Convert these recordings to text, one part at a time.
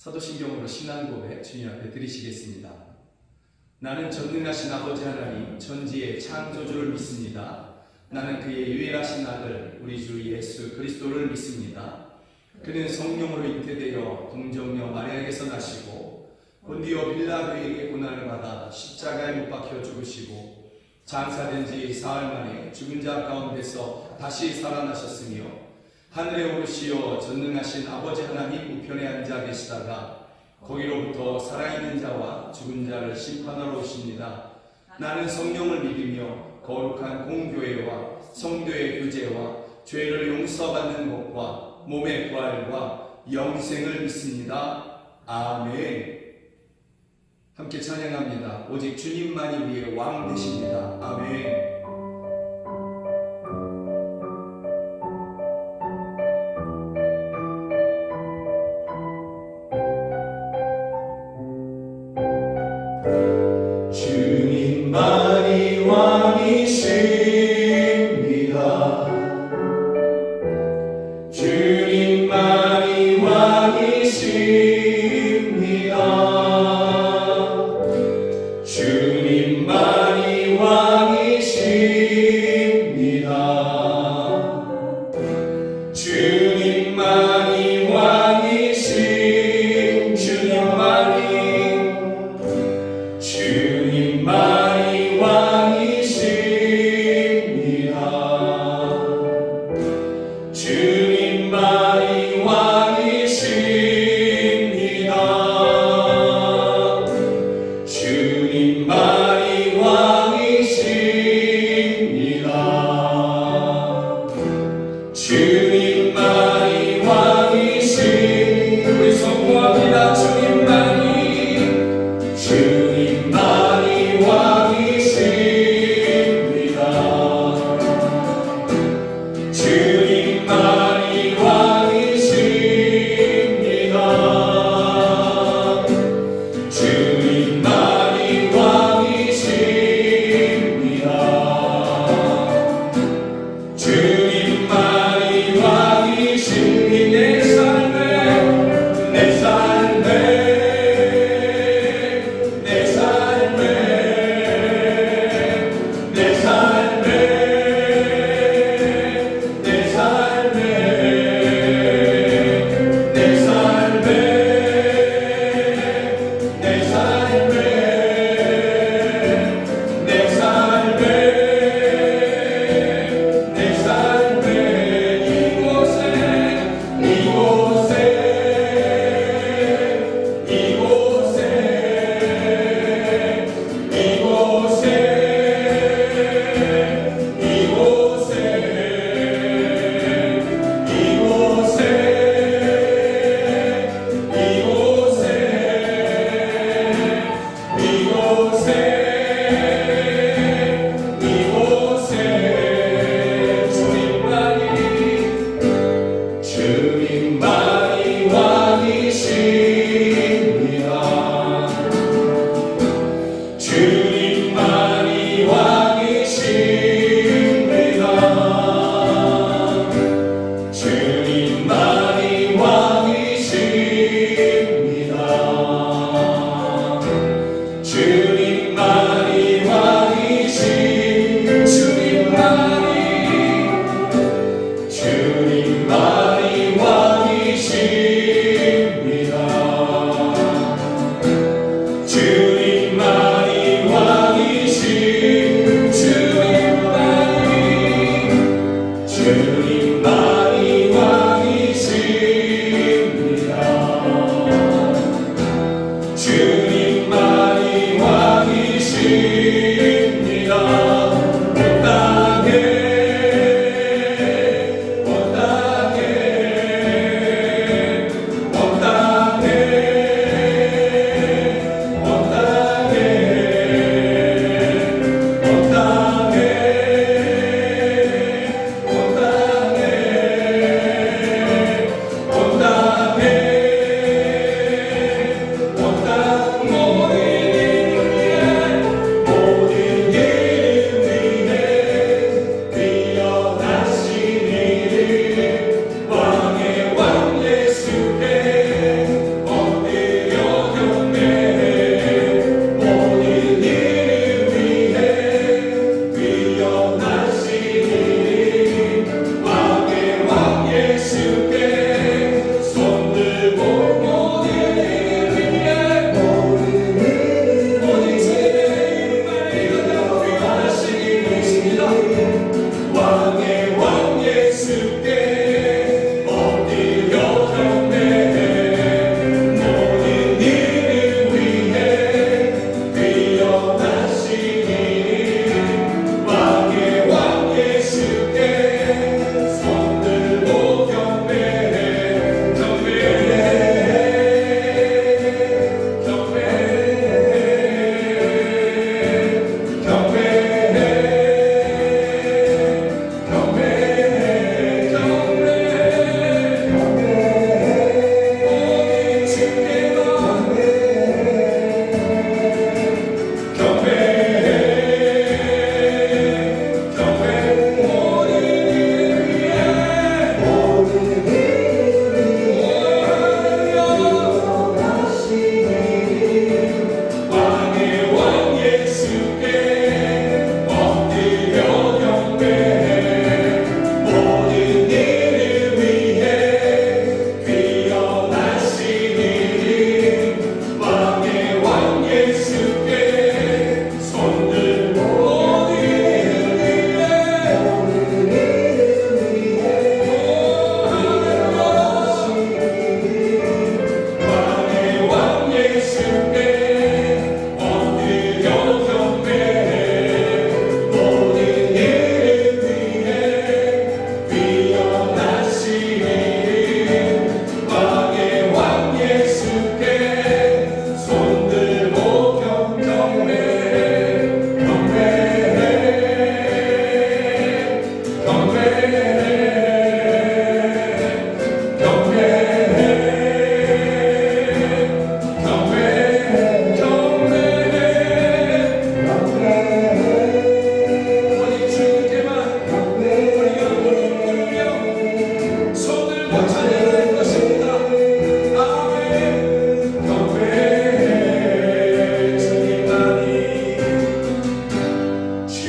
사도신경으로 신앙 고백 주님 앞에 드리시겠습니다. 나는 전능하신 아버지 하나님 천지의 창조주를 믿습니다. 나는 그의 유일하신 아들 우리 주 예수 그리스도를 믿습니다. 그는 성령으로 잉태되어 동정녀 마리아에게서 나시고 본디오 빌라도에게 고난을 받아 십자가에 못 박혀 죽으시고 장사된 지 사흘 만에 죽은 자 가운데서 다시 살아나셨으며 하늘에 오르시어 전능하신 아버지 하나님 우편에 앉아 계시다가 거기로부터 살아있는 자와 죽은 자를 심판하러 오십니다. 나는 성령을 믿으며 거룩한 공교회와 성도의 교제와 죄를 용서받는 것과 몸의 부활과 영생을 믿습니다. 아멘. 함께 찬양합니다. 오직 주님만이 우리의 왕 되십니다. 아멘. 주님만이 왕이십니다. 주님만이 왕이십니다. 주님만이 왕이십니다.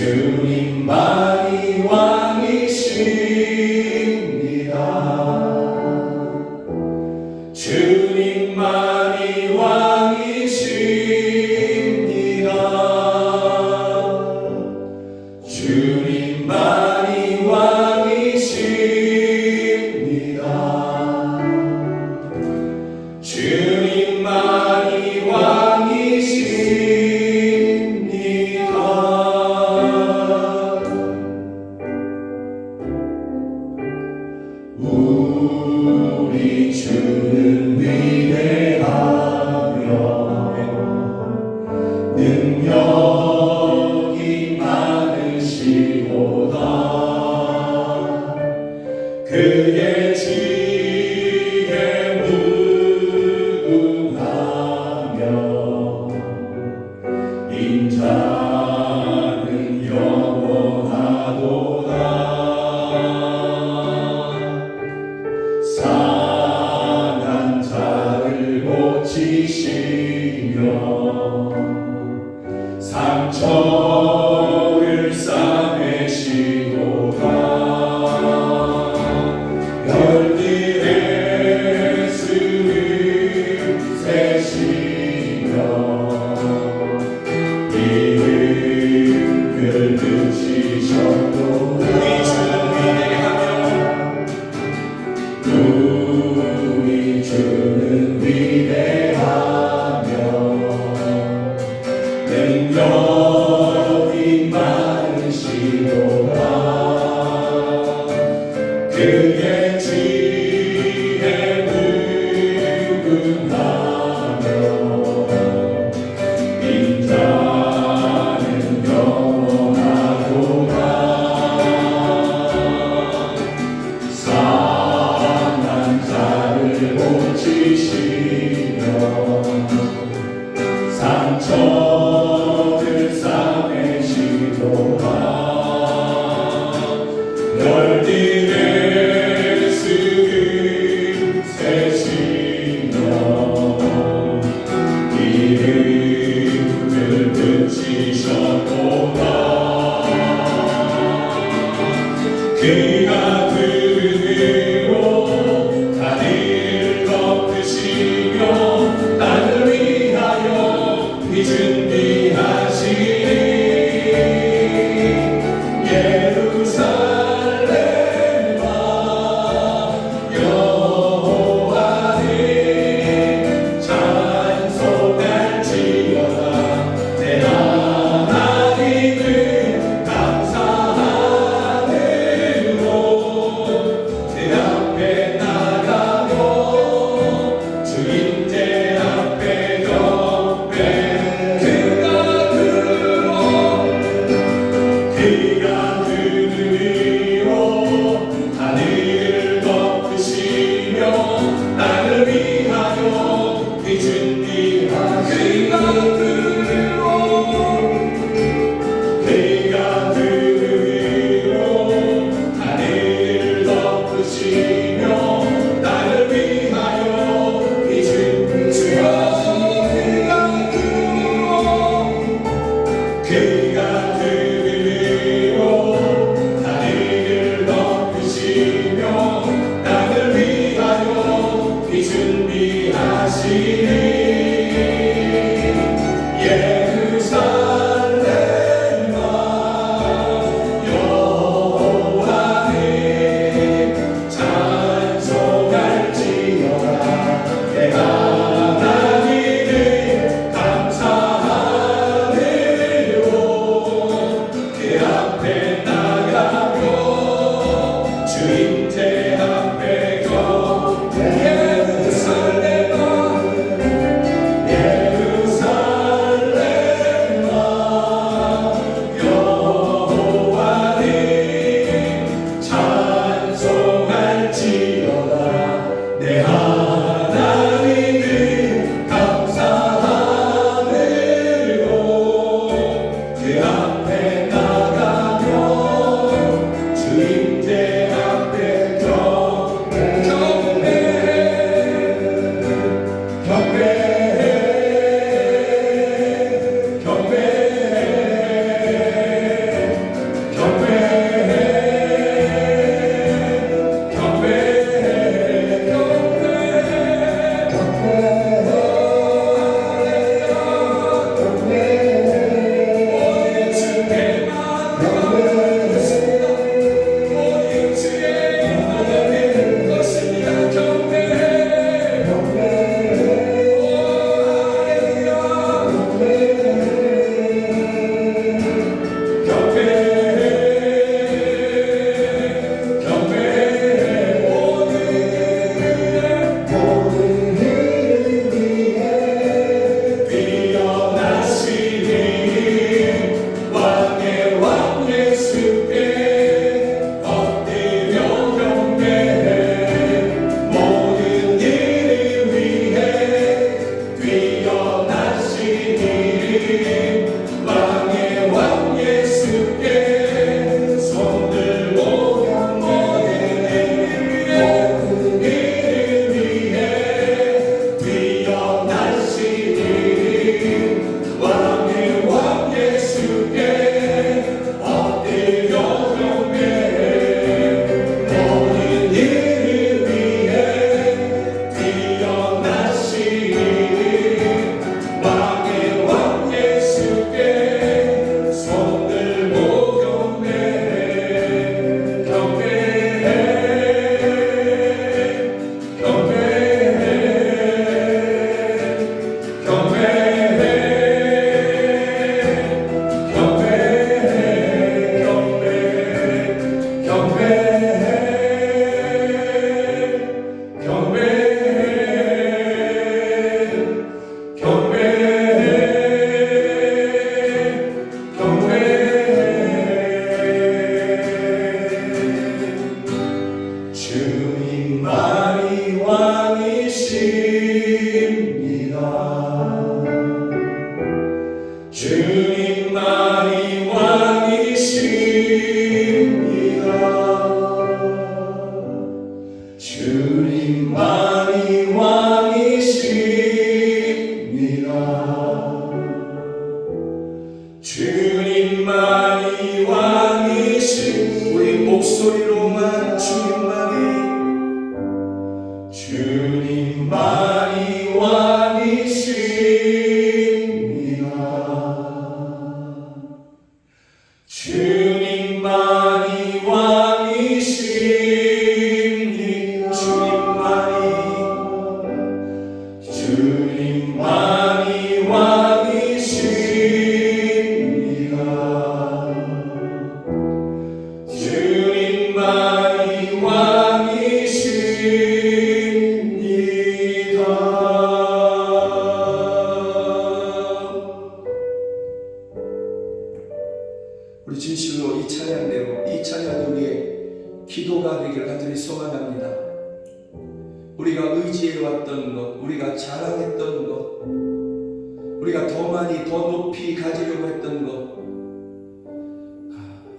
주님만이 왕이십니다. 주님만이 왕이십니다. 주님만이 왕이십니다. 우리 주는 위대하며 능력이 많으시도다. 그의 지혜 무궁하며 인자는 영원하도다. 상한 자를 고치시며 상처를 싸매시도다. 별들의 수를 세시며 이름을 붙이셨도다. 우리 주는 위대하며 능력이 많으시도다. 그의 지혜 무궁하며 인자는 영원하도다. 고치시며 상처를 싸매시도다. 별들의 수를 세시며 이름을 붙이셨도다. 그가 들으로 나를 위하여 준비하시니 예루살렘 우리 목소리로만 주님만이 왕이십니다. 주님만이 왕이십니다. 주님만이 왕이십니다. 주님만이 왕이십니다. 우리 진실로 이 찬양대로 이 찬양이 우리의 기도가 되기를 간절히 소망합니다. 우리가 의지해왔던 것, 우리가 자랑했던 것, 우리가 더 많이 더 높이 가지려고 했던 것,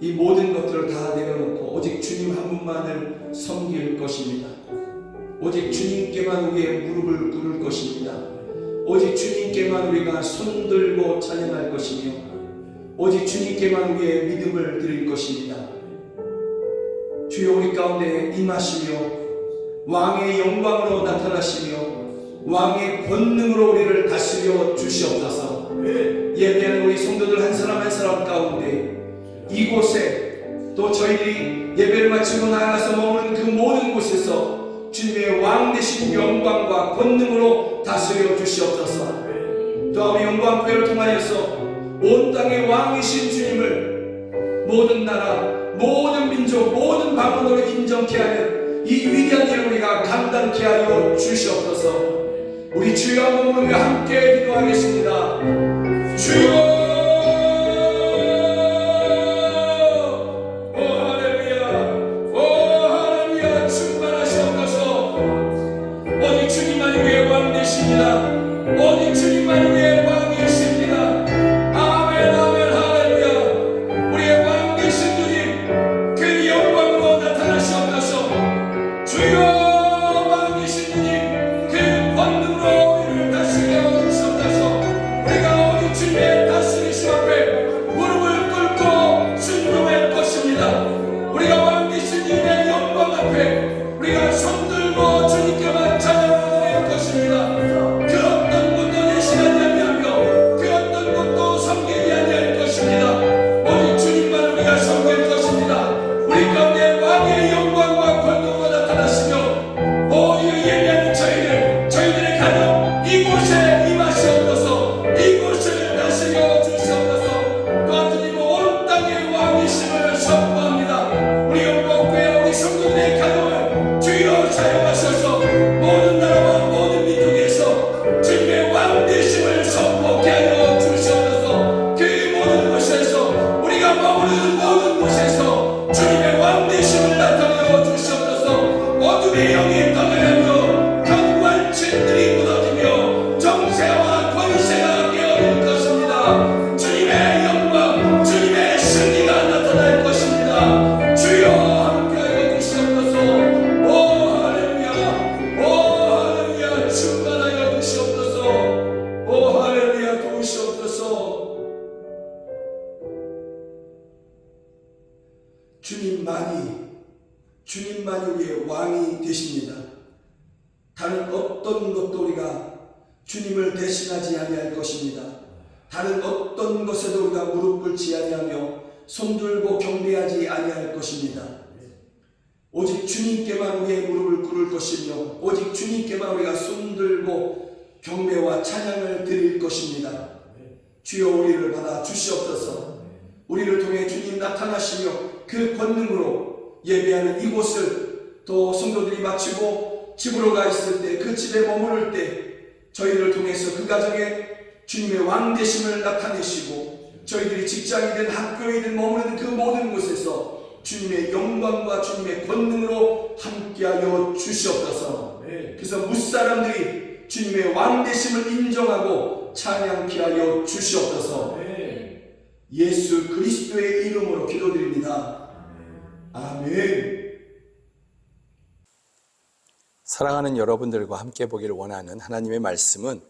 이 모든 것들을 다 내려놓고 오직 주님 한 분만을 섬길 것입니다. 오직 주님께만 우리의 무릎을 꿇을 것입니다. 오직 주님께만 우리가 손들고 찬양할 것이며 오직 주님께만 우리의 믿음을 드릴 것입니다. 주여 우리 가운데 임하시며 왕의 영광으로 나타나시며 왕의 권능으로 우리를 다스려 주시옵소서. 예배하는 우리 성도들 한 사람 한 사람 가운데 이곳에 또 저희들이 예배를 마치고 나아가서 머무는 그 모든 곳에서 주님의 왕 되신 영광과 권능으로 다스려 주시옵소서. 또 우리 영광교회를 통하여서 온 땅의 왕이신 주님을 모든 나라, 모든 민족, 모든 방언으로 인정케 하는 이 위대한 일을 우리가 감당케 하여 주시옵소서. 우리 주여 한 번 부르며 함께 기도하겠습니다. 주여! 오직 주님만이 우리의 왕이십니다. 아멘 아멘 할렐루야. 우리의 왕 되신 주님 그 영광으로 나타나시옵소서. 주여 왕 되신 주님 그 권능으로 우리를 다스려 주시옵소서. 우리가 오직 주님의 다스리심 앞에 무릎을 꿇고 순종할 것입니다. 우리가 왕 되신 주님의 영광 앞에 우리가 손들고 주님께만 찬양할 것입니다. 주님만이 우리의 왕이 되십니다. 다른 어떤 것도 우리가 주님을 대신하지 아니할 것입니다. 다른 어떤 것에도 우리가 무릎 꿇지 아니하며 손들고 경배하지 아니할 것입니다. 오직 주님께만 우리의 무릎을 꿇을 것이며 오직 주님께만 우리가 손들고 경배와 찬양을 드릴 것입니다. 주여 우리를 받아 주시옵소서. 우리를 통해 주님 나타나시며 그 권능으로 예배하는 이곳을 또 성도들이 마치고 집으로 가 있을 때 그 집에 머무를 때 저희를 통해서 그 가정에 주님의 왕되심을 나타내시고 저희들이 직장이든 학교이든 머무는 그 모든 곳에서 주님의 영광과 주님의 권능으로 함께하여 주시옵소서. 그래서 무사람들이 주님의 왕되심을 인정하고 찬양케 하여 주시옵소서. 예수 그리스도의 이름으로 기도드립니다. 아멘. 사랑하는 여러분들과 함께 보기를 원하는 하나님의 말씀은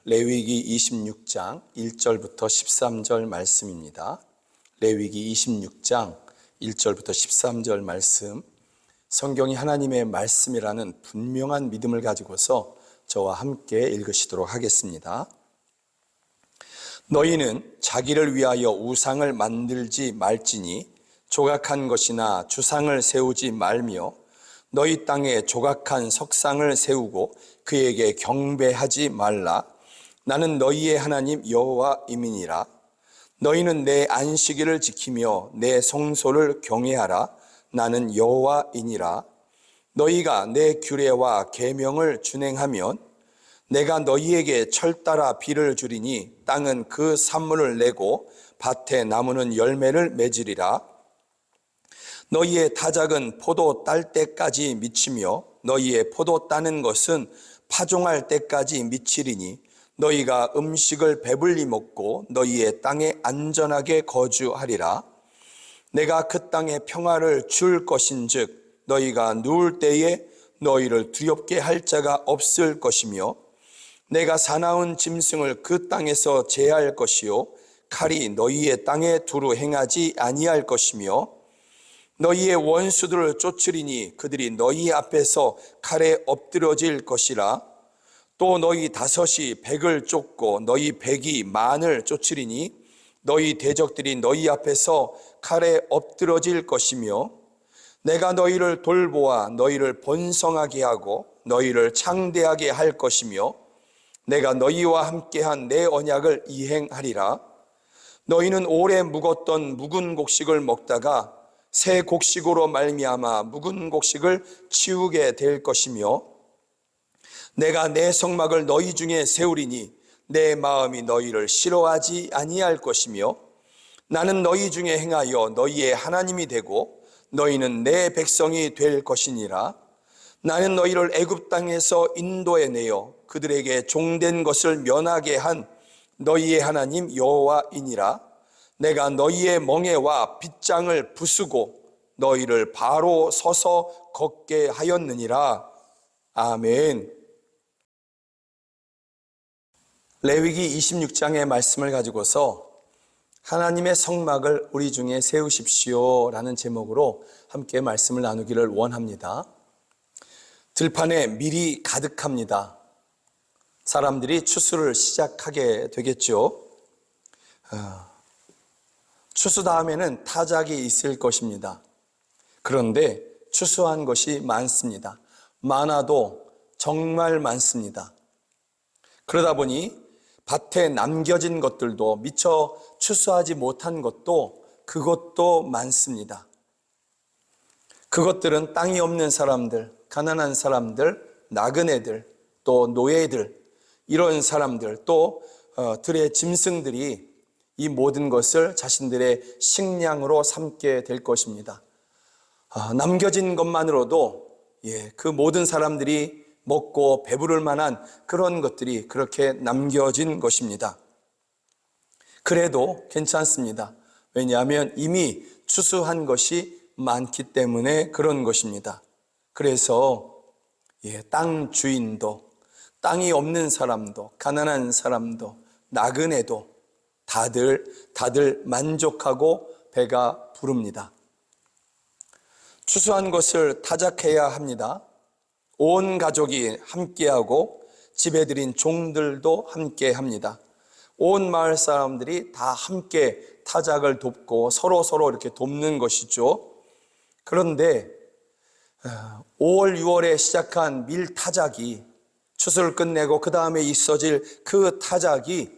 레위기 26장 1절부터 13절 말씀입니다. 레위기 26장 1절부터 13절 말씀, 성경이 하나님의 말씀이라는 분명한 믿음을 가지고서 저와 함께 읽으시도록 하겠습니다. 너희는 자기를 위하여 우상을 만들지 말지니 조각한 것이나 주상을 세우지 말며 너희 땅에 조각한 석상을 세우고 그에게 경배하지 말라. 나는 너희의 하나님 여호와임이니라. 너희는 내 안식일을 지키며 내 성소를 경외하라. 나는 여호와이니라. 너희가 내 규례와 계명을 준행하면 내가 너희에게 철따라 비를 주리니 땅은 그 산물을 내고 밭에 나무는 열매를 맺으리라. 너희의 타작은 포도 딸 때까지 미치며 너희의 포도 따는 것은 파종할 때까지 미치리니 너희가 음식을 배불리 먹고 너희의 땅에 안전하게 거주하리라. 내가 그 땅에 평화를 줄 것인즉 너희가 누울 때에 너희를 두렵게 할 자가 없을 것이며 내가 사나운 짐승을 그 땅에서 제할 것이요 칼이 너희의 땅에 두루 행하지 아니할 것이며 너희의 원수들을 쫓으리니 그들이 너희 앞에서 칼에 엎드러질 것이라. 또 너희 다섯이 백을 쫓고 너희 백이 만을 쫓으리니 너희 대적들이 너희 앞에서 칼에 엎드러질 것이며 내가 너희를 돌보아 너희를 번성하게 하고 너희를 창대하게 할 것이며 내가 너희와 함께한 내 언약을 이행하리라. 너희는 오래 묵었던 묵은 곡식을 먹다가 새 곡식으로 말미암아 묵은 곡식을 치우게 될 것이며 내가 내 성막을 너희 중에 세우리니 내 마음이 너희를 싫어하지 아니할 것이며 나는 너희 중에 행하여 너희의 하나님이 되고 너희는 내 백성이 될 것이니라. 나는 너희를 애굽 땅에서 인도해 내어 그들에게 종된 것을 면하게 한 너희의 하나님 여호와이니라. 내가 너희의 멍에와 빗장을 부수고 너희를 바로 서서 걷게 하였느니라. 아멘. 레위기 26장의 말씀을 가지고서 하나님의 성막을 우리 중에 세우십시오 라는 제목으로 함께 말씀을 나누기를 원합니다. 들판에 밀이 가득합니다. 사람들이 추수를 시작하게 되겠죠. 추수 다음에는 타작이 있을 것입니다. 그런데 추수한 것이 많습니다. 많아도 정말 많습니다. 그러다 보니 밭에 남겨진 것들도 미처 추수하지 못한 것도 그것도 많습니다. 그것들은 땅이 없는 사람들, 가난한 사람들, 나그네들, 또 노예들, 이런 사람들, 또 들의 짐승들이 이 모든 것을 자신들의 식량으로 삼게 될 것입니다. 남겨진 것만으로도 그 모든 사람들이 먹고 배부를 만한 그런 것들이 그렇게 남겨진 것입니다. 그래도 괜찮습니다. 왜냐하면 이미 추수한 것이 많기 때문에 그런 것입니다. 그래서 땅 주인도, 땅이 없는 사람도, 가난한 사람도, 나그네도 다들 만족하고 배가 부릅니다. 추수한 것을 타작해야 합니다. 온 가족이 함께하고 집에 들인 종들도 함께합니다. 온 마을 사람들이 다 함께 타작을 돕고 서로 이렇게 돕는 것이죠. 그런데 5월, 6월에 시작한 밀 타작이 추수를 끝내고 그 다음에 있어질 그 타작이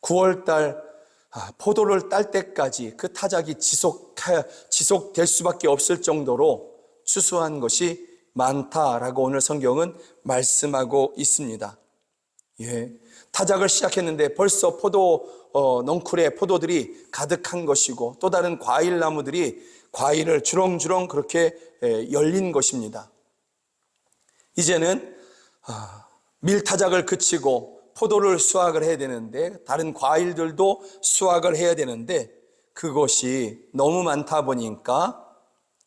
9월달 포도를 딸 때까지 그 타작이 지속될 수밖에 없을 정도로 추수한 것이 많다라고 오늘 성경은 말씀하고 있습니다. 타작을 시작했는데 벌써 넝쿨에 포도들이 가득한 것이고 또 다른 과일 나무들이 과일을 주렁주렁 그렇게 열린 것입니다. 이제는 밀타작을 그치고 포도를 수확을 해야 되는데 다른 과일들도 수확을 해야 되는데 그것이 너무 많다 보니까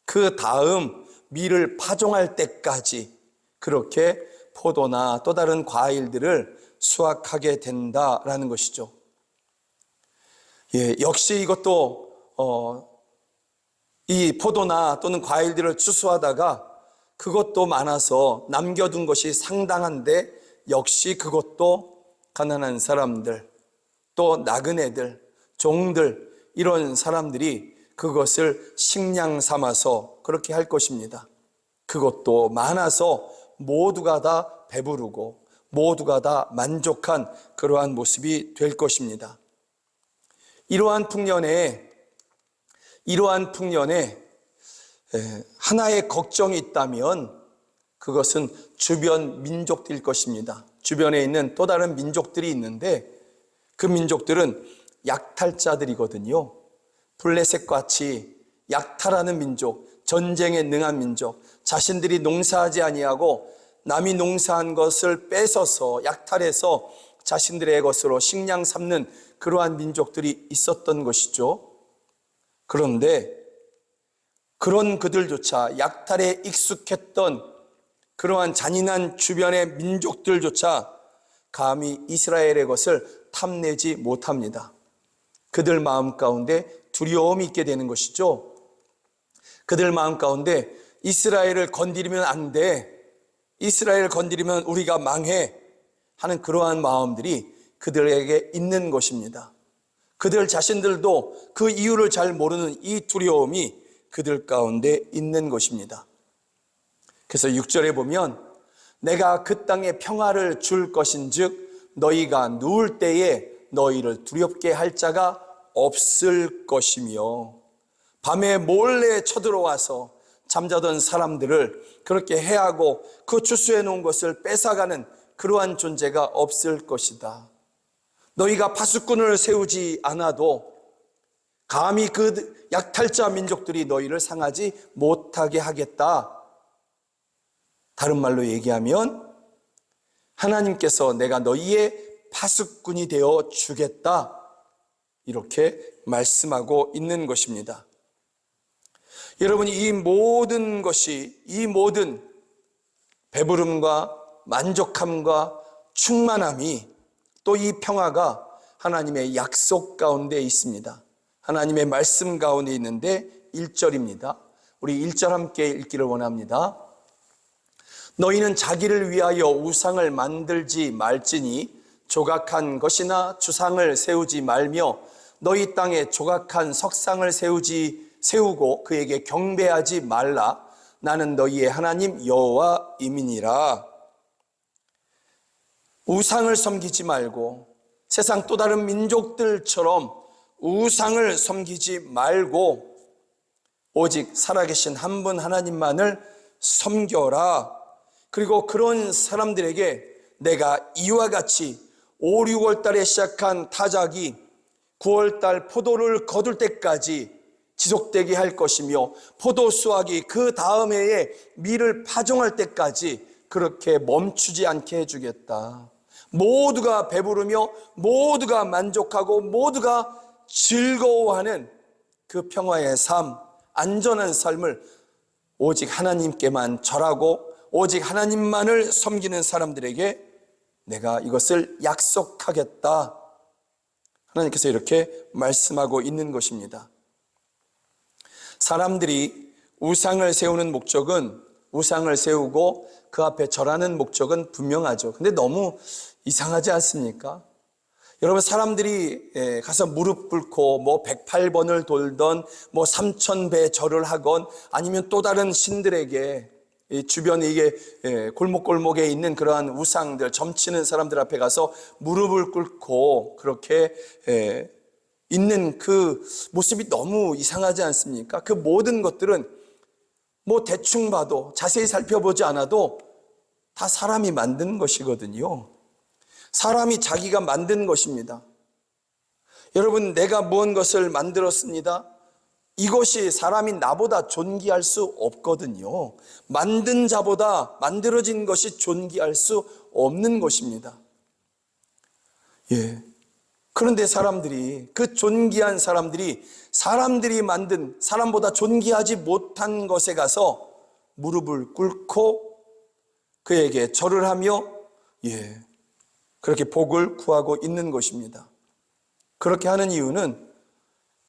그 다음 밀을 파종할 때까지 그렇게 포도나 또 다른 과일들을 수확하게 된다라는 것이죠. 역시 이것도 이 포도나 또는 과일들을 추수하다가 그것도 많아서 남겨둔 것이 상당한데 역시 그것도 가난한 사람들, 또 나그네들, 종들, 이런 사람들이 그것을 식량 삼아서 그렇게 할 것입니다. 그것도 많아서 모두가 다 배부르고 모두가 다 만족한 그러한 모습이 될 것입니다. 이러한 풍년에 하나의 걱정이 있다면 그것은 주변 민족들일 것입니다. 주변에 있는 또 다른 민족들이 있는데 그 민족들은 약탈자들이거든요. 블레셋같이 약탈하는 민족, 전쟁에 능한 민족, 자신들이 농사하지 아니하고 남이 농사한 것을 뺏어서 약탈해서 자신들의 것으로 식량 삼는 그러한 민족들이 있었던 것이죠. 그런데 그런 그들조차, 약탈에 익숙했던 그러한 잔인한 주변의 민족들조차 감히 이스라엘의 것을 탐내지 못합니다. 그들 마음 가운데 두려움이 있게 되는 것이죠. 그들 마음 가운데 이스라엘을 건드리면 안 돼, 이스라엘을 건드리면 우리가 망해 하는 그러한 마음들이 그들에게 있는 것입니다. 그들 자신들도 그 이유를 잘 모르는 이 두려움이 그들 가운데 있는 것입니다. 그래서 6절에 보면 내가 그 땅에 평화를 줄 것인즉 너희가 누울 때에 너희를 두렵게 할 자가 없을 것이며, 밤에 몰래 쳐들어와서 잠자던 사람들을 그렇게 해하고 그 추수해 놓은 것을 뺏어가는 그러한 존재가 없을 것이다. 너희가 파수꾼을 세우지 않아도 감히 그 약탈자 민족들이 너희를 상하지 못하게 하겠다. 다른 말로 얘기하면 하나님께서 내가 너희의 파수꾼이 되어 주겠다, 이렇게 말씀하고 있는 것입니다. 여러분, 이 모든 것이, 이 모든 배부름과 만족함과 충만함이, 또 이 평화가 하나님의 약속 가운데 있습니다. 하나님의 말씀 가운데 있는데 1절입니다. 우리 1절 함께 읽기를 원합니다. 너희는 자기를 위하여 우상을 만들지 말지니 조각한 것이나 주상을 세우지 말며 너희 땅에 조각한 석상을 세우고 그에게 경배하지 말라. 나는 너희의 하나님 여호와임이니라. 우상을 섬기지 말고, 세상 또 다른 민족들처럼 우상을 섬기지 말고 오직 살아계신 한 분 하나님만을 섬겨라. 그리고 그런 사람들에게 내가 이와 같이 5, 6월 달에 시작한 타작이 9월 달 포도를 거둘 때까지 지속되게 할 것이며, 포도 수확이 그 다음 해에 밀을 파종할 때까지 그렇게 멈추지 않게 해주겠다. 모두가 배부르며 모두가 만족하고 모두가 즐거워하는 그 평화의 삶, 안전한 삶을 오직 하나님께만 절하고 오직 하나님만을 섬기는 사람들에게 내가 이것을 약속하겠다. 하나님께서 이렇게 말씀하고 있는 것입니다. 사람들이 우상을 세우는 목적은, 우상을 세우고 그 앞에 절하는 목적은 분명하죠. 근데 너무 이상하지 않습니까? 여러분, 사람들이 가서 무릎 꿇고 뭐 108번을 돌던, 뭐 3000배 절을 하건, 아니면 또 다른 신들에게 주변에 이게 골목골목에 있는 그러한 우상들, 점치는 사람들 앞에 가서 무릎을 꿇고 그렇게 있는 그 모습이 너무 이상하지 않습니까? 그 모든 것들은 뭐 대충 봐도, 자세히 살펴보지 않아도 다 사람이 만든 것이거든요. 사람이 자기가 만든 것입니다. 여러분, 내가 무언 것을 만들었습니다. 이것이 사람이 나보다 존귀할 수 없거든요. 만든 자보다 만들어진 것이 존귀할 수 없는 것입니다. 그런데 사람들이, 그 존귀한 사람들이 만든, 사람보다 존귀하지 못한 것에 가서 무릎을 꿇고 그에게 절을 하며 그렇게 복을 구하고 있는 것입니다. 그렇게 하는 이유는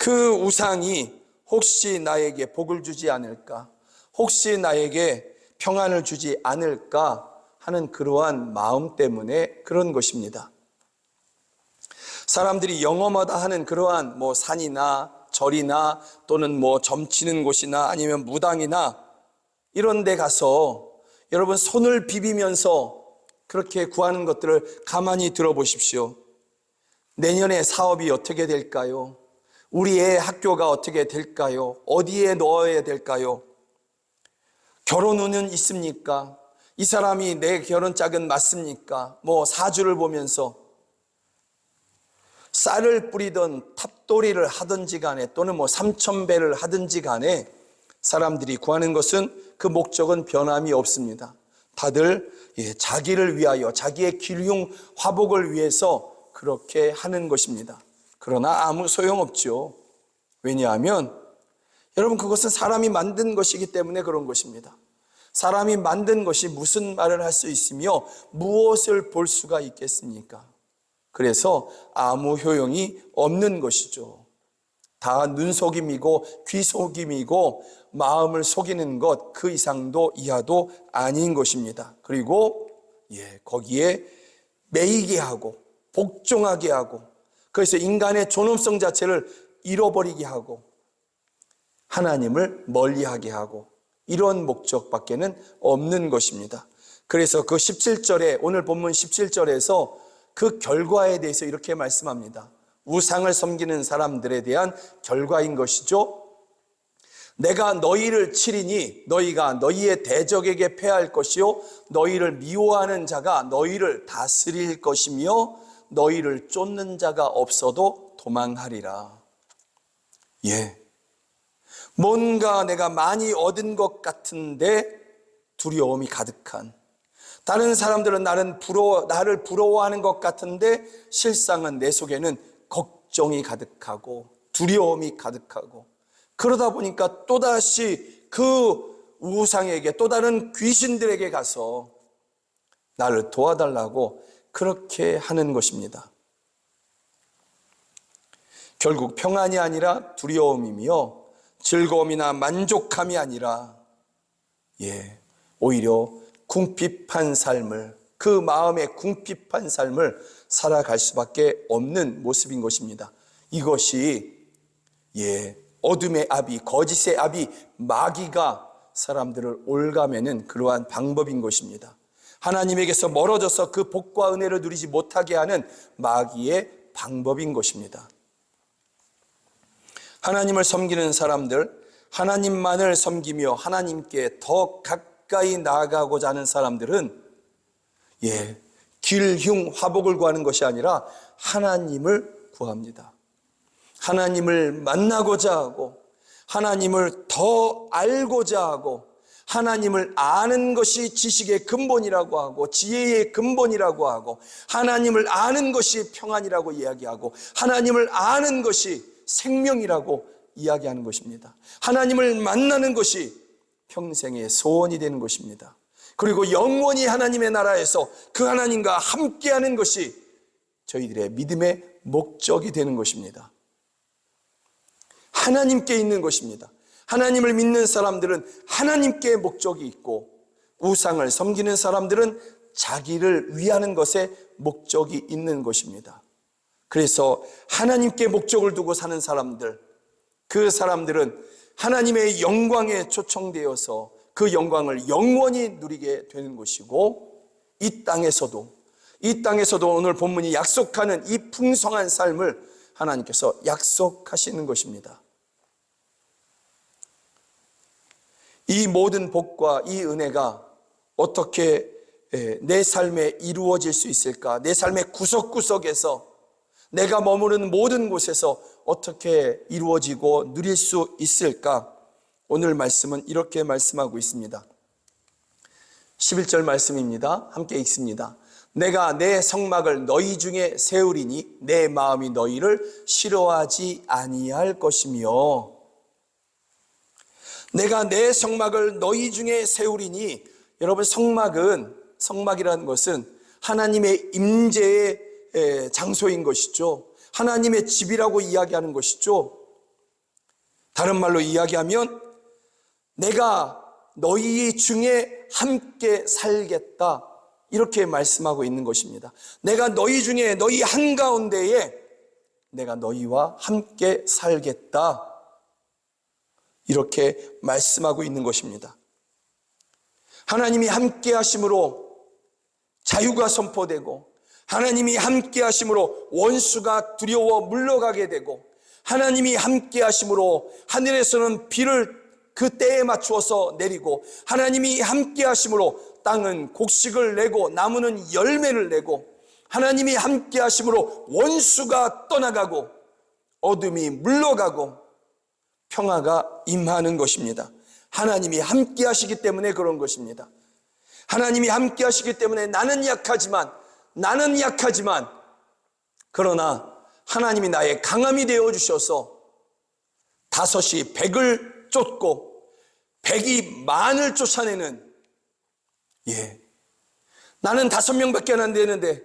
그 우상이 혹시 나에게 복을 주지 않을까? 혹시 나에게 평안을 주지 않을까 하는 그러한 마음 때문에 그런 것입니다. 사람들이 영험하다 하는 그러한 산이나 절이나 또는 점치는 곳이나 아니면 무당이나 이런 데 가서 여러분 손을 비비면서 그렇게 구하는 것들을 가만히 들어보십시오. 내년에 사업이 어떻게 될까요? 우리 애 학교가 어떻게 될까요? 어디에 넣어야 될까요? 결혼 운은 있습니까? 이 사람이 내 결혼 짝은 맞습니까? 사주를 보면서 쌀을 뿌리던 탑돌이를 하든지 간에 또는 삼천배를 하든지 간에 사람들이 구하는 것은 그 목적은 변함이 없습니다. 다들 자기를 위하여 자기의 기륭 화복을 위해서 그렇게 하는 것입니다. 그러나 아무 소용없죠. 왜냐하면 여러분 그것은 사람이 만든 것이기 때문에 그런 것입니다. 사람이 만든 것이 무슨 말을 할 수 있으며 무엇을 볼 수가 있겠습니까? 그래서 아무 효용이 없는 것이죠. 다 눈속임이고 귀속임이고 마음을 속이는 것 그 이상도 이하도 아닌 것입니다. 그리고 거기에 매이게 하고 복종하게 하고 그래서 인간의 존엄성 자체를 잃어버리게 하고 하나님을 멀리하게 하고 이런 목적밖에는 없는 것입니다. 그래서 그 17절에 오늘 본문 17절에서 그 결과에 대해서 이렇게 말씀합니다. 우상을 섬기는 사람들에 대한 결과인 것이죠. 내가 너희를 치리니 너희가 너희의 대적에게 패할 것이요 너희를 미워하는 자가 너희를 다스릴 것이며 너희를 쫓는 자가 없어도 도망하리라. 뭔가 내가 많이 얻은 것 같은데 두려움이 가득한, 다른 사람들은 나를 부러워하는 것 같은데 실상은 내 속에는 걱정이 가득하고 두려움이 가득하고, 그러다 보니까 또다시 그 우상에게 또 다른 귀신들에게 가서 나를 도와달라고 그렇게 하는 것입니다. 결국 평안이 아니라 두려움이며 즐거움이나 만족함이 아니라 오히려 궁핍한 삶을, 그 마음의 궁핍한 삶을 살아갈 수밖에 없는 모습인 것입니다. 이것이 어둠의 아비, 거짓의 아비, 마귀가 사람들을 올가매는 그러한 방법인 것입니다. 하나님에게서 멀어져서 그 복과 은혜를 누리지 못하게 하는 마귀의 방법인 것입니다. 하나님을 섬기는 사람들, 하나님만을 섬기며 하나님께 더 가까이 나아가고자 하는 사람들은 길흉 화복을 구하는 것이 아니라 하나님을 구합니다. 하나님을 만나고자 하고 하나님을 더 알고자 하고 하나님을 아는 것이 지식의 근본이라고 하고 지혜의 근본이라고 하고 하나님을 아는 것이 평안이라고 이야기하고 하나님을 아는 것이 생명이라고 이야기하는 것입니다. 하나님을 만나는 것이 평생의 소원이 되는 것입니다. 그리고 영원히 하나님의 나라에서 그 하나님과 함께하는 것이 저희들의 믿음의 목적이 되는 것입니다. 하나님께 있는 것입니다. 하나님을 믿는 사람들은 하나님께 목적이 있고 우상을 섬기는 사람들은 자기를 위하는 것에 목적이 있는 것입니다. 그래서 하나님께 목적을 두고 사는 사람들, 그 사람들은 하나님의 영광에 초청되어서 그 영광을 영원히 누리게 되는 것이고 이 땅에서도 오늘 본문이 약속하는 이 풍성한 삶을 하나님께서 약속하시는 것입니다. 이 모든 복과 이 은혜가 어떻게 내 삶에 이루어질 수 있을까? 내 삶의 구석구석에서 내가 머무르는 모든 곳에서 어떻게 이루어지고 누릴 수 있을까? 오늘 말씀은 이렇게 말씀하고 있습니다. 11절 말씀입니다. 함께 읽습니다. 내가 내 성막을 너희 중에 세우리니 내 마음이 너희를 싫어하지 아니할 것이며, 내가 내 성막을 너희 중에 세우리니, 여러분 성막이라는 것은 하나님의 임재의 장소인 것이죠. 하나님의 집이라고 이야기하는 것이죠. 다른 말로 이야기하면 내가 너희 중에 함께 살겠다, 이렇게 말씀하고 있는 것입니다. 내가 너희 중에, 너희 한가운데에 내가 너희와 함께 살겠다, 이렇게 말씀하고 있는 것입니다. 하나님이 함께 하심으로 자유가 선포되고, 하나님이 함께 하심으로 원수가 두려워 물러가게 되고, 하나님이 함께 하심으로 하늘에서는 비를 그 때에 맞추어서 내리고, 하나님이 함께 하심으로 땅은 곡식을 내고 나무는 열매를 내고, 하나님이 함께 하심으로 원수가 떠나가고 어둠이 물러가고 평화가 임하는 것입니다. 하나님이 함께 하시기 때문에 그런 것입니다. 하나님이 함께 하시기 때문에 나는 약하지만 그러나 하나님이 나의 강함이 되어 주셔서 5이 100을 쫓고 100이 만을 쫓아내는, 나는 5명밖에 안 되는데,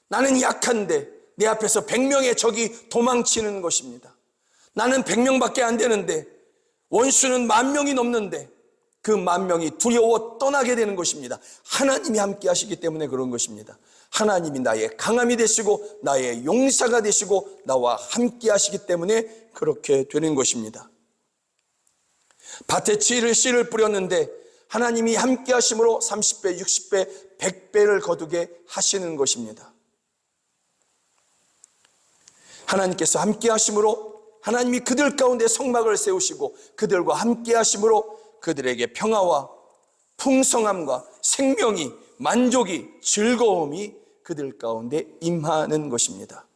나는 약한데 내 앞에서 100명의 적이 도망치는 것입니다. 나는 100명밖에 안 되는데 원수는 10,000명이 넘는데 그 10,000명이 두려워 떠나게 되는 것입니다. 하나님이 함께 하시기 때문에 그런 것입니다. 하나님이 나의 강함이 되시고 나의 용사가 되시고 나와 함께 하시기 때문에 그렇게 되는 것입니다. 밭에 씨를 뿌렸는데 하나님이 함께 하심으로 30배, 60배, 100배를 거두게 하시는 것입니다. 하나님께서 함께 하심으로 하나님이 그들 가운데 성막을 세우시고 그들과 함께 하심으로 그들에게 평화와 풍성함과 생명이, 만족이, 즐거움이 그들 가운데 임하는 것입니다.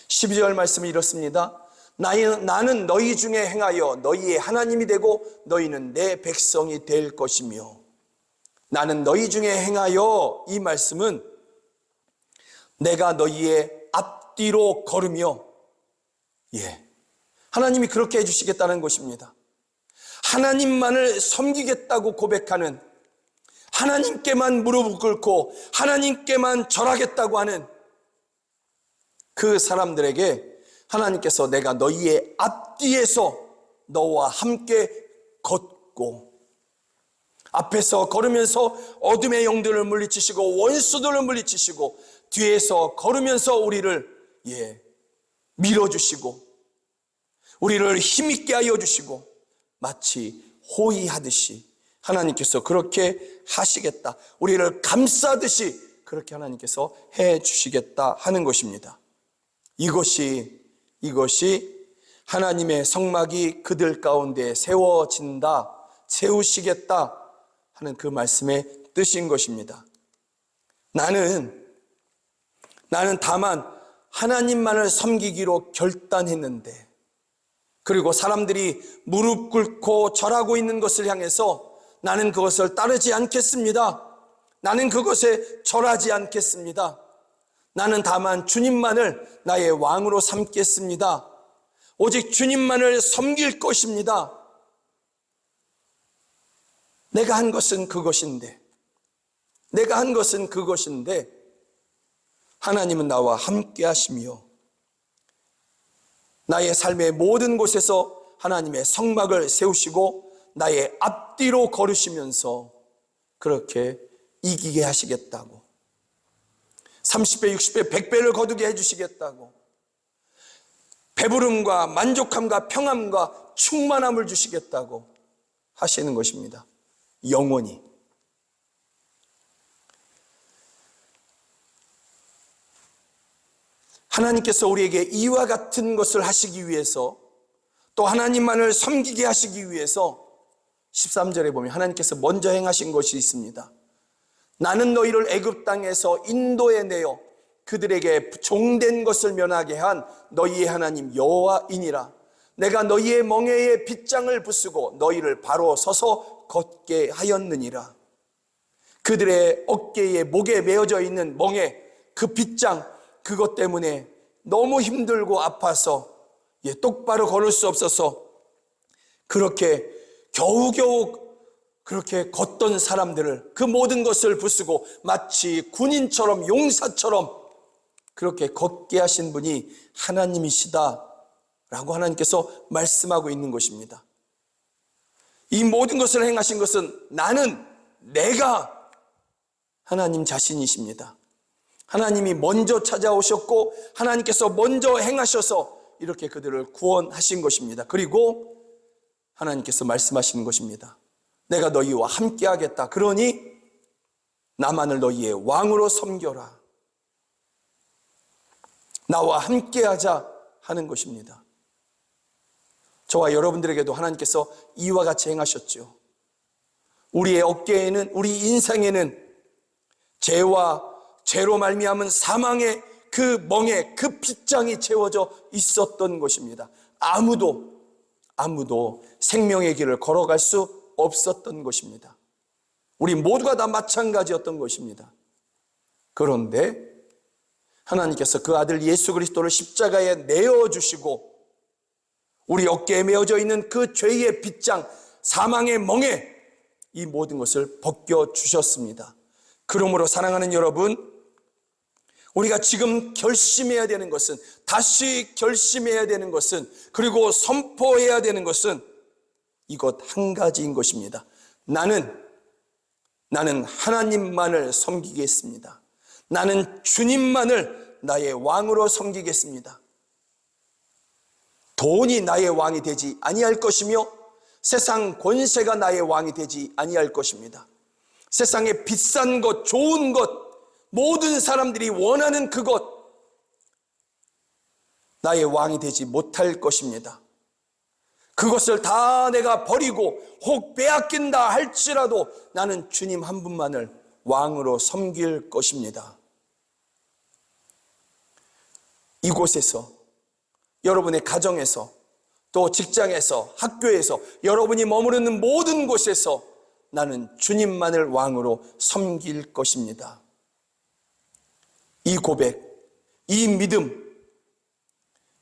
12절 말씀이 이렇습니다. 나는 너희 중에 행하여 너희의 하나님이 되고 너희는 내 백성이 될 것이며. 나는 너희 중에 행하여, 이 말씀은 내가 너희의 앞뒤로 걸으며, 하나님이 그렇게 해주시겠다는 것입니다. 하나님만을 섬기겠다고 고백하는, 하나님께만 무릎을 꿇고 하나님께만 절하겠다고 하는 그 사람들에게 하나님께서 내가 너희의 앞뒤에서 너와 함께 걷고, 앞에서 걸으면서 어둠의 영들을 물리치시고 원수들을 물리치시고, 뒤에서 걸으면서 우리를 밀어주시고 우리를 힘있게 하여 주시고, 마치 호위하듯이 하나님께서 그렇게 하시겠다, 우리를 감싸듯이 그렇게 하나님께서 해 주시겠다 하는 것입니다. 이것이 하나님의 성막이 그들 가운데 세우시겠다 하는 그 말씀의 뜻인 것입니다. 나는 다만 하나님만을 섬기기로 결단했는데, 그리고 사람들이 무릎 꿇고 절하고 있는 것을 향해서 나는 그것을 따르지 않겠습니다. 나는 그것에 절하지 않겠습니다. 나는 다만 주님만을 나의 왕으로 삼겠습니다. 오직 주님만을 섬길 것입니다. 내가 한 것은 그것인데 하나님은 나와 함께 하시며 나의 삶의 모든 곳에서 하나님의 성막을 세우시고 나의 앞뒤로 걸으시면서 그렇게 이기게 하시겠다고, 30배, 60배, 100배를 거두게 해주시겠다고, 배부름과 만족함과 평안과 충만함을 주시겠다고 하시는 것입니다. 영원히. 하나님께서 우리에게 이와 같은 것을 하시기 위해서, 또 하나님만을 섬기게 하시기 위해서 13절에 보면 하나님께서 먼저 행하신 것이 있습니다. 나는 너희를 애굽 땅에서 인도해 내어 그들에게 종된 것을 면하게 한 너희의 하나님 여호와이니라. 내가 너희의 멍에에 빗장을 부수고 너희를 바로 서서 걷게 하였느니라. 그들의 어깨에 목에 메어져 있는 멍에, 그 빗장, 그것 때문에 너무 힘들고 아파서 똑바로 걸을 수 없어서 그렇게 겨우겨우 그렇게 걷던 사람들을, 그 모든 것을 부수고 마치 군인처럼, 용사처럼 그렇게 걷게 하신 분이 하나님이시다, 라고 하나님께서 말씀하고 있는 것입니다. 이 모든 것을 행하신 것은 내가 하나님 자신이십니다. 하나님이 먼저 찾아오셨고 하나님께서 먼저 행하셔서 이렇게 그들을 구원하신 것입니다. 그리고 하나님께서 말씀하시는 것입니다. 내가 너희와 함께 하겠다. 그러니 나만을 너희의 왕으로 섬겨라. 나와 함께 하자 하는 것입니다. 저와 여러분들에게도 하나님께서 이와 같이 행하셨죠. 우리의 어깨에는, 우리 인생에는 죄로 말미암은 사망의 그 멍에, 그 빗장이 채워져 있었던 것입니다. 아무도 생명의 길을 걸어갈 수 없었던 것입니다. 우리 모두가 다 마찬가지였던 것입니다. 그런데 하나님께서 그 아들 예수 그리스도를 십자가에 내어주시고 우리 어깨에 메어져 있는 그 죄의 빗장, 사망의 멍에 이 모든 것을 벗겨주셨습니다. 그러므로 사랑하는 여러분, 우리가 지금 결심해야 되는 것은, 다시 결심해야 되는 것은, 그리고 선포해야 되는 것은 이것 한 가지인 것입니다. 나는 하나님만을 섬기겠습니다. 나는 주님만을 나의 왕으로 섬기겠습니다. 돈이 나의 왕이 되지 아니할 것이며 세상 권세가 나의 왕이 되지 아니할 것입니다. 세상의 비싼 것, 좋은 것, 모든 사람들이 원하는 그것, 나의 왕이 되지 못할 것입니다. 그것을 다 내가 버리고 혹 빼앗긴다 할지라도 나는 주님 한 분만을 왕으로 섬길 것입니다. 이곳에서, 여러분의 가정에서, 또 직장에서, 학교에서, 여러분이 머무르는 모든 곳에서 나는 주님만을 왕으로 섬길 것입니다. 이 고백, 이 믿음,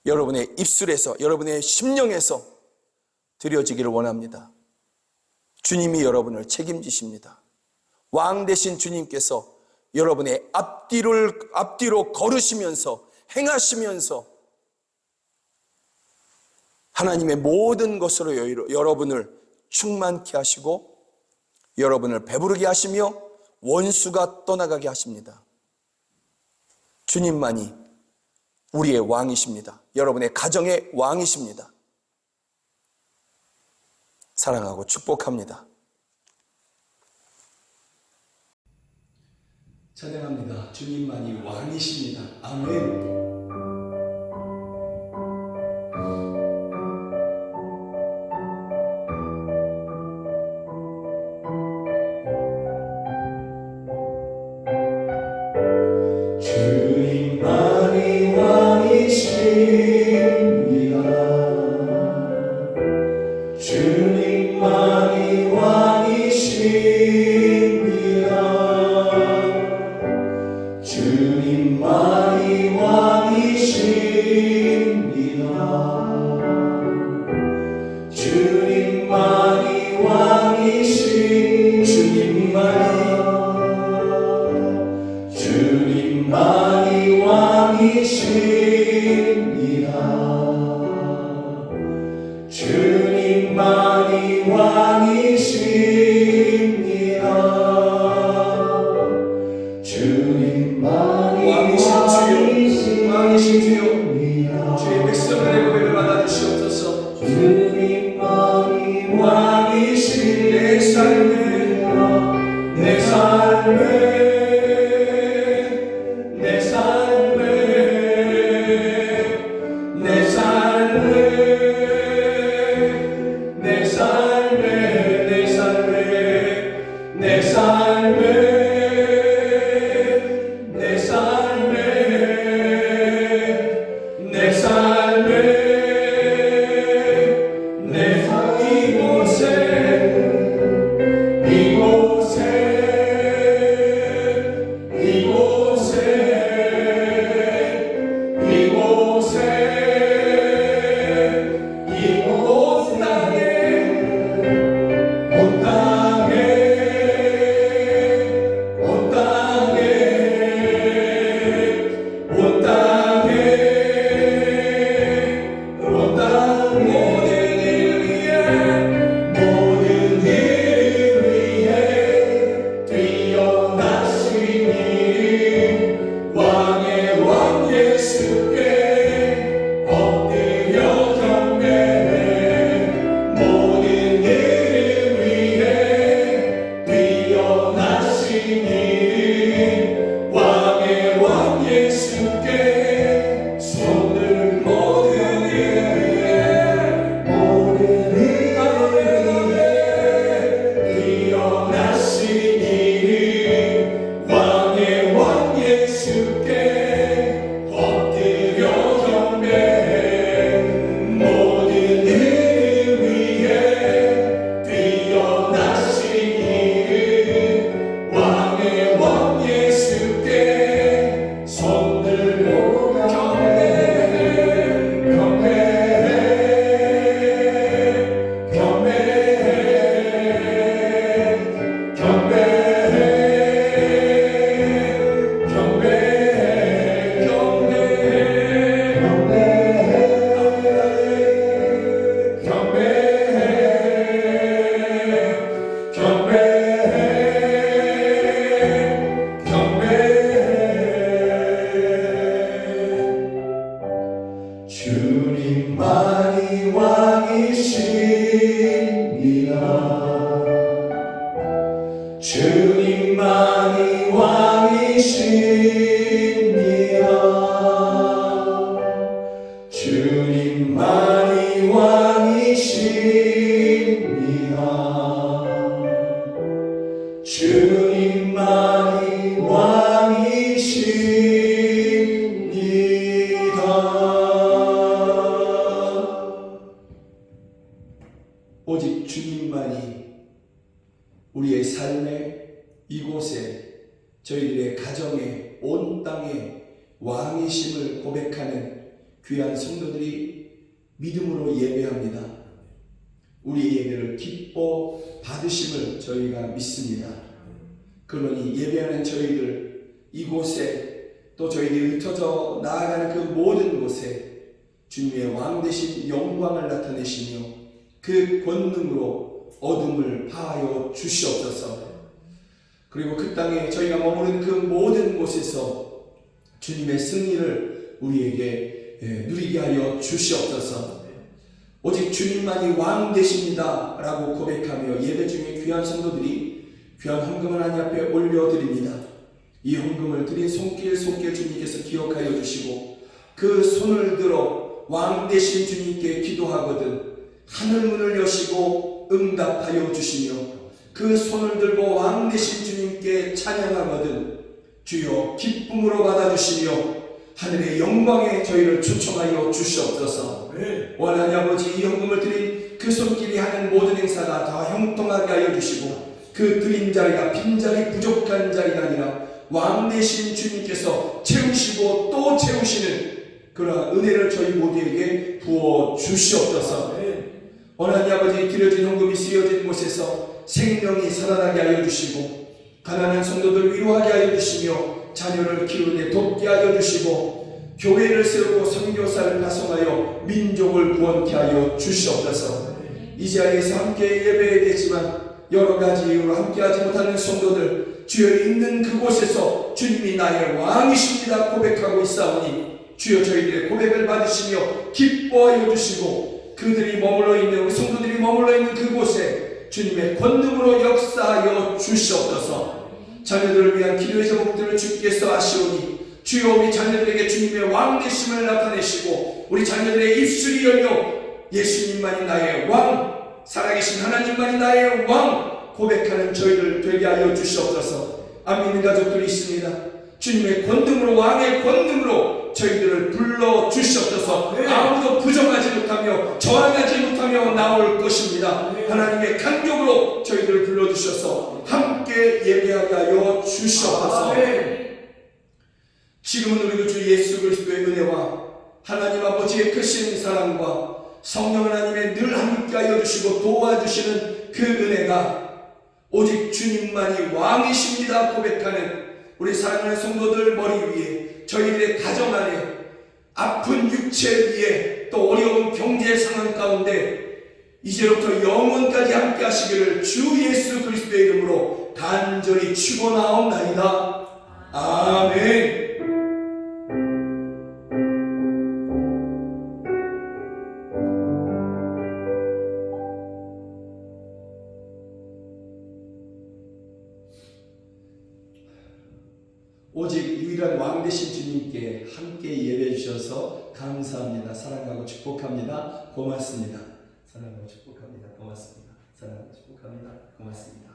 여러분의 입술에서, 여러분의 심령에서 드려지기를 원합니다. 주님이 여러분을 책임지십니다. 왕 되신 주님께서 여러분의 앞뒤로 걸으시면서, 행하시면서 하나님의 모든 것으로 여러분을 충만케 하시고 여러분을 배부르게 하시며 원수가 떠나가게 하십니다. 주님만이 우리의 왕이십니다. 여러분의 가정의 왕이십니다. 사랑하고 축복합니다. 찬양합니다. 주님만이 왕이십니다. 아멘. 주님만이 왕이십니다. 주님만이 왕이십니다. 주님만이 왕이십니다. 주님만이 왕이십니다. 주님만이 왕이십니다. 주님만이 왕이십니다. 주님만이 왕이신 주여, 주의 백성들의 고백을 받아주시옵소서. 주님만이 왕이십니다. 내 삶에 온 땅에 오직 주님만이 우리의 삶에, 이곳에, 저희들의 가정에, 온 땅에 왕이심을 고백하는 귀한 성도들이 믿음으로 예배합니다. 우리의 예배를 기뻐 받으심을 저희가 믿습니다. 그러니 예배하는 저희들, 이곳에 또 저희들이 흩어져 나아가는 그 모든 곳에 주님의 왕 되신 영광을 나타내시며 그 권능으로 어둠을 파하여 주시옵소서. 그리고 그 땅에 저희가 머무는 그 모든 곳에서 주님의 승리를 우리에게 누리게 하여 주시옵소서. 오직 주님만이 왕 되십니다 라고 고백하며 예배 중에 귀한 성도들이 귀한 헌금을 하나님 앞에 올려드립니다. 이 헌금을 드린 손길 주님께서 기억하여 주시고 그 손을 들어 왕 되신 주님께 기도하거든 하늘 문을 여시고 응답하여 주시며 그 손을 들고 왕 되신 주님께 찬양하거든 주여 기쁨으로 받아주시며 하늘의 영광에 저희를 초청하여 주시옵소서. 원하니 아버지 이 헌금을 드린 그 손길이 하는 모든 행사가 다 형통하게 하여 주시고 그 드린 자리가 빈자리 부족한 자리가 아니라 왕 되신 주님께서 채우시고 또 채우시는 그러한 은혜를 저희 모두에게 부어 주시옵소서. 원하니 아버지 드려진 헌금이 쓰여진 곳에서 생명이 살아나게 하여 주시고 가난한 성도들 위로하게 하여 주시며 자녀를 키우는데 돕게 하여 주시고 교회를 세우고 선교사를 파송하여 민족을 구원케 하여 주시옵소서. 이 자리에서 함께 예배해야 되지만 여러 가지 이유로 함께하지 못하는 성도들 주여 있는 그곳에서 주님이 나의 왕이십니다 고백하고 있사오니 주여 저희들의 고백을 받으시며 기뻐하여 주시고 그들이 머물러 있는 우리 성도들이 머물러 있는 그곳에 주님의 권능으로 역사하여 주시옵소서. 자녀들을 위한 기도의 제목들을 주께서 아시오니 주여 우리 자녀들에게 주님의 왕되심을 나타내시고 우리 자녀들의 입술이 열려 예수님만이 나의 왕, 살아계신 하나님만이 나의 왕 고백하는 저희들 되게 하여 주시옵소서. 안 믿는 가족들이 있습니다. 주님의 권능으로 왕의 권능으로 저희들을 불러 주시옵소서. 아무도 부정하지 못하며 저항하지 못하며 나올 것입니다. 하나님의 강력으로 저희들을 불러주셔서 함께 예배하게 하여 주시옵소서. 지금은 우리 주 예수 그리스도의 은혜와 하나님 아버지의 크신 사랑과 성령 하나님의 늘 함께하여 주시고 도와주시는 그 은혜가 오직 주님만이 왕이십니다 고백하는 우리 사랑하는 성도들 머리 위에 저희들의 가정 안에 아픈 육체 위에 또 어려운 경제 상황 가운데 이제부터 영원까지 함께 하시기를 주 예수 그리스도의 이름으로 간절히 축원하옵나이다. 아멘. 오직 유일한 왕 되신 주님께 함께 예배해 주셔서 감사합니다. 사랑하고 축복합니다. 고맙습니다. 사랑하고 축복합니다. 고맙습니다. 사랑하고 축복합니다. 고맙습니다.